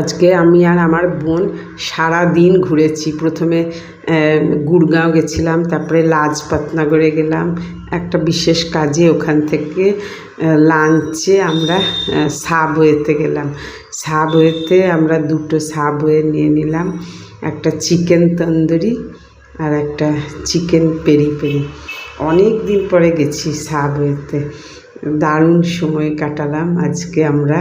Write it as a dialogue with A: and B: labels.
A: আজকে আমি আর আমার বোন সারা দিন ঘুরেছি। প্রথমে গুড়গাঁও গেছিলাম, তারপরে লাজপতনগরে গেলাম একটা বিশেষ কাজে। ওখান থেকে লাঞ্চে আমরা সাবওয়েতে গেলাম। সাবওয়েতে আমরা দুটো সাবওয়ে নিয়ে নিলাম, একটা চিকেন তন্দুরি আর একটা চিকেন পেরি পেরি। অনেক দিন পরে গেছি সাবওয়েতে, দারুণ সময় কাটালাম আজকে আমরা।